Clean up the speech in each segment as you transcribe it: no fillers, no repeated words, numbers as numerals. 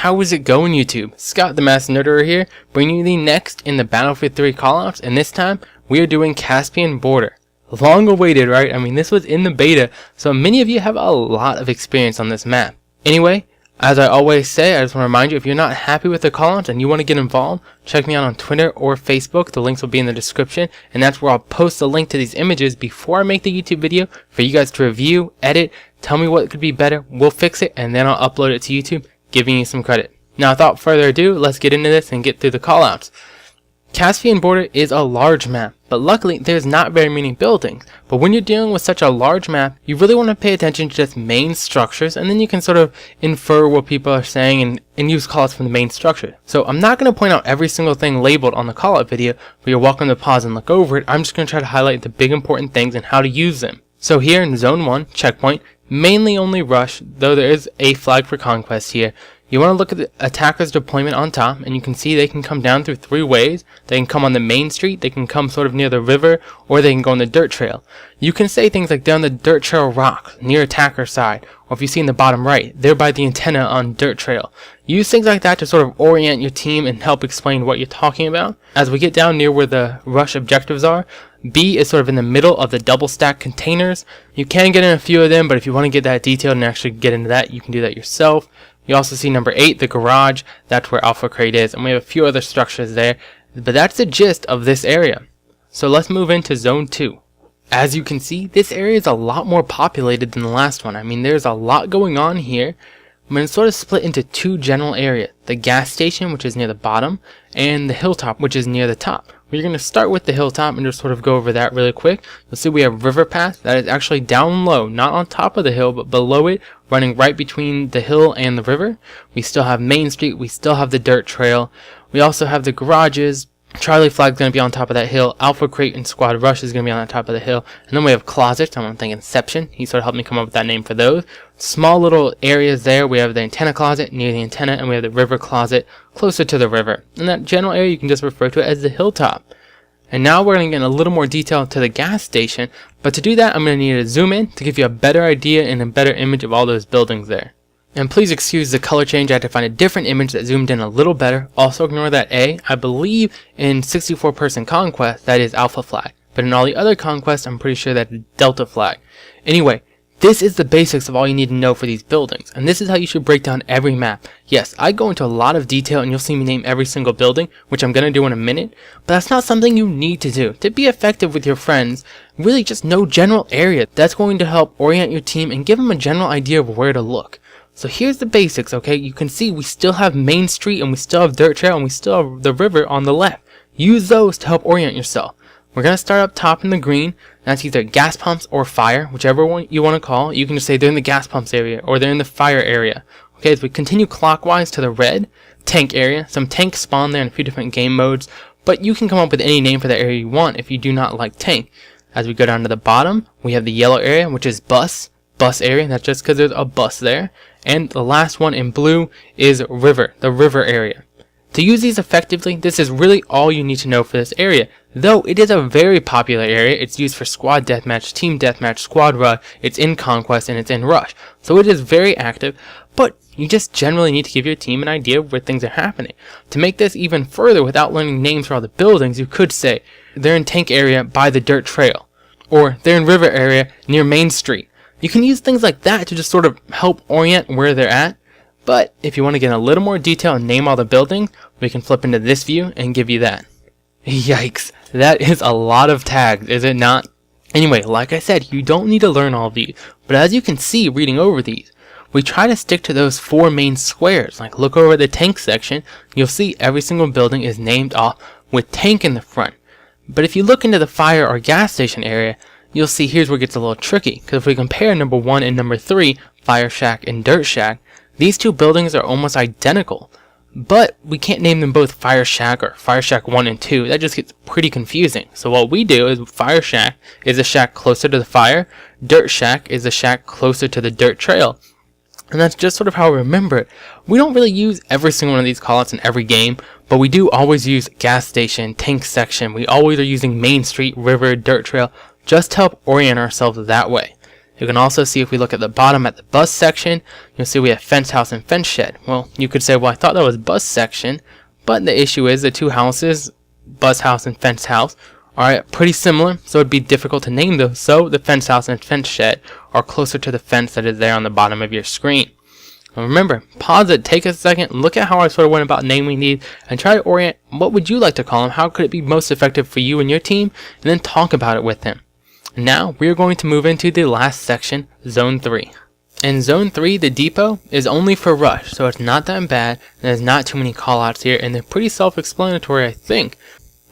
how is it going, YouTube? Scott the Master Nerderer here, bringing you the next in the Battlefield 3 callouts, and this time we are doing Caspian Border. Long awaited, right? I mean, this was in the beta, so many of you have a lot of experience on this map. Anyway, as I always say, I just want to remind you, if you're not happy with the callouts and you want to get involved, check me out on Twitter or Facebook. The links will be in the description, and that's where I'll post the link to these images before I make the YouTube video for you guys to review, edit, tell me what could be better, we'll fix it, and then I'll upload it to YouTube, giving you some credit. Now, without further ado, let's get into this and get through the callouts. Caspian Border is a large map, but luckily there's not very many buildings. But when you're dealing with such a large map, you really want to pay attention to just main structures, and then you can sort of infer what people are saying and use callouts from the main structure. So I'm not going to point out every single thing labeled on the callout video, but you're welcome to pause and look over it. I'm just going to try to highlight the big important things and how to use them. So here in Zone 1, checkpoint, mainly only rush, though there is a flag for Conquest here. You want to look at the attacker's deployment on top, and you can see they can come down through three ways. They can come on the main street, they can come sort of near the river, or they can go on the dirt trail. You can say things like down the dirt trail rock, near attacker side, or if you see in the bottom right, there by the antenna on dirt trail. Use things like that to sort of orient your team and help explain what you're talking about. As we get down near where the rush objectives are, B is sort of in the middle of the double stack containers. You can get in a few of them, but if you want to get that detailed and actually get into that, you can do that yourself. You also see number 8, the garage. That's where Alpha Crate is, and we have a few other structures there, but that's the gist of this area. So let's move into Zone 2. As you can see, this area is a lot more populated than the last one. I mean, there's a lot going on here. I mean, it's sort of split into two general areas. The gas station, which is near the bottom, and the Hilltop, which is near the top. We're going to start with the Hilltop and just sort of go over that really quick. You'll see we have River Path that is actually down low, not on top of the hill, but below it, running right between the hill and the river. We still have Main Street, we still have the dirt trail. We also have the garages. Charlie Flag's going to be on top of that hill. Alpha Crate and Squad Rush is going to be on the top of the hill. And then we have Closets. I'm thinking Inception. He sort of helped me come up with that name for those. Small little areas there. We have the antenna closet near the antenna, and we have the river closet closer to the river. And that general area you can just refer to it as the Hilltop. And now we're going to get a little more detail to the gas station. But to do that, I'm going to need to zoom in to give you a better idea and a better image of all those buildings there. And please excuse the color change, I had to find a different image that zoomed in a little better. Also ignore that A. I believe in 64-person Conquest, that is Alpha Flag. But in all the other Conquests, I'm pretty sure that's Delta Flag. Anyway, this is the basics of all you need to know for these buildings. And this is how you should break down every map. Yes, I go into a lot of detail and you'll see me name every single building, which I'm going to do in a minute. But that's not something you need to do. To be effective with your friends, really just know general area. That's going to help orient your team and give them a general idea of where to look. So here's the basics, okay? You can see we still have Main Street and we still have Dirt Trail and we still have the river on the left. Use those to help orient yourself. We're going to start up top in the green. That's either gas pumps or fire, whichever one you want to call. You can just say they're in the gas pumps area or they're in the fire area. Okay, as we continue clockwise to the red, tank area. Some tanks spawn there in a few different game modes, but you can come up with any name for that area you want if you do not like tank. As we go down to the bottom, we have the yellow area, which is bus area. That's just because there's a bus there. And the last one in blue is river, the river area. To use these effectively, this is really all you need to know for this area. Though it is a very popular area, it's used for squad deathmatch, team deathmatch, squad rush, it's in Conquest, and it's in Rush. So it is very active, but you just generally need to give your team an idea of where things are happening. To make this even further without learning names for all the buildings, you could say they're in tank area by the dirt trail, or they're in river area near Main Street. You can use things like that to just sort of help orient where they're at. But if you want to get a little more detail and name all the buildings, we can flip into this view and give you that. Yikes, that is a lot of tags, is it not? Anyway, like I said, you don't need to learn all of these, but as you can see reading over these, we try to stick to those four main squares. Like look over the tank section, you'll see every single building is named off with tank in the front. But if you look into the fire or gas station area, you'll see here's where it gets a little tricky, because if we compare number 1 and number 3, Fire Shack and Dirt Shack, these two buildings are almost identical. But we can't name them both Fire Shack or Fire Shack 1 and 2. That just gets pretty confusing. So what we do is Fire Shack is a shack closer to the fire. Dirt Shack is a shack closer to the dirt trail. And that's just sort of how we remember it. We don't really use every single one of these callouts in every game, but we do always use gas station, tank section. We always are using Main Street, river, dirt trail, just to help orient ourselves that way. You can also see, if we look at the bottom at the bus section, you'll see we have fence house and fence shed. Well, you could say, well, I thought that was bus section, but the issue is the two houses, bus house and fence house, are pretty similar, so it'd be difficult to name those. So the fence house and fence shed are closer to the fence that is there on the bottom of your screen. Now remember, pause it, take a second, look at how I sort of went about naming these, and try to orient what would you like to call them, how could it be most effective for you and your team, and then talk about it with them. Now we are going to move into the last section, Zone 3. In Zone 3, the depot is only for rush, so it's not that bad, and there's not too many callouts here, and they're pretty self-explanatory, I think.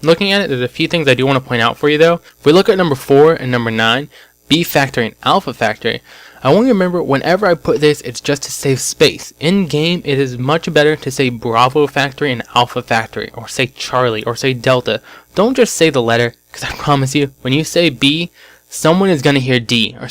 Looking at it, there's a few things I do want to point out for you though. If we look at number 4 and number 9, B factory and alpha factory, I want you to remember whenever I put this, it's just to save space. In game, it is much better to say Bravo factory and Alpha factory, or say Charlie, or say Delta. Don't just say the letter, because I promise you, when you say B, someone is going to hear D, or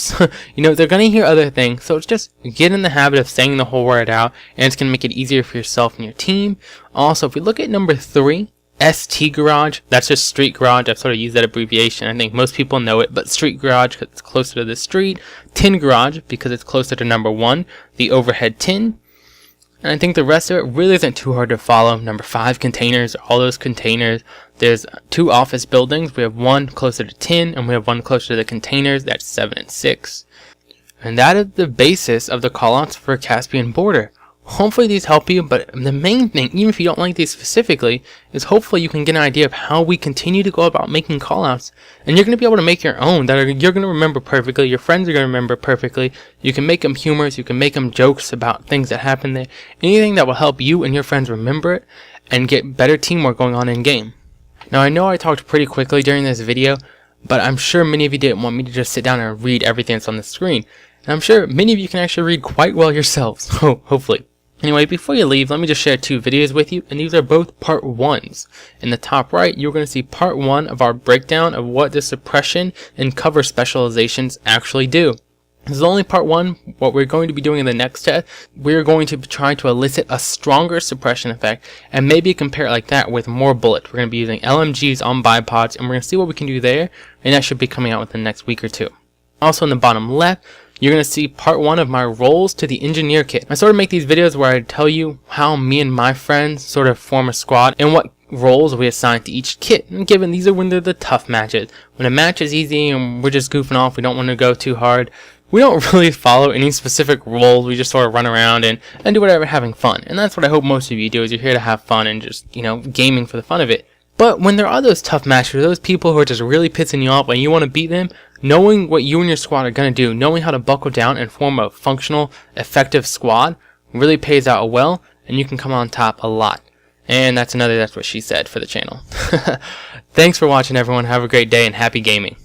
they're going to hear other things. So it's just get in the habit of saying the whole word out, and it's going to make it easier for yourself and your team. Also, if we look at number 3, ST garage, that's just street garage. I've sort of used that abbreviation. I think most people know it, but street garage because it's closer to the street. Tin garage because it's closer to number 1, the overhead tin. And I think the rest of it really isn't too hard to follow. Number 5, containers, all those containers. There's 2 office buildings. We have one closer to tin and we have one closer to the containers. That's 7 and 6. And that is the basis of the callouts for Caspian Border. Hopefully these help you, but the main thing, even if you don't like these specifically, is hopefully you can get an idea of how we continue to go about making callouts, and you're going to be able to make your own that you're going to remember perfectly, your friends are going to remember perfectly. You can make them humorous, you can make them jokes about things that happen there, anything that will help you and your friends remember it, and get better teamwork going on in game. Now I know I talked pretty quickly during this video, but I'm sure many of you didn't want me to just sit down and read everything that's on the screen, and I'm sure many of you can actually read quite well yourselves, hopefully. Anyway, before you leave, let me just share 2 videos with you, and these are both part 1s. In the top right, you're going to see part 1 of our breakdown of what the suppression and cover specializations actually do. This is only part 1. What we're going to be doing in the next test, we're going to be trying to elicit a stronger suppression effect, and maybe compare it like that with more bullets. We're going to be using LMGs on bipods, and we're going to see what we can do there, and that should be coming out within the next week or 2. Also in the bottom left, you're going to see part 1 of my roles to the engineer kit. I sort of make these videos where I tell you how me and my friends sort of form a squad and what roles we assign to each kit. And given these are when they're the tough matches. When a match is easy and we're just goofing off, we don't want to go too hard, we don't really follow any specific roles. We just sort of run around and do whatever, having fun. And that's what I hope most of you do, is you're here to have fun and just, gaming for the fun of it. But when there are those tough matches, those people who are just really pissing you off and you want to beat them, knowing what you and your squad are going to do, knowing how to buckle down and form a functional, effective squad really pays out well, and you can come on top a lot. And that's what she said for the channel. Thanks for watching, everyone. Have a great day and happy gaming.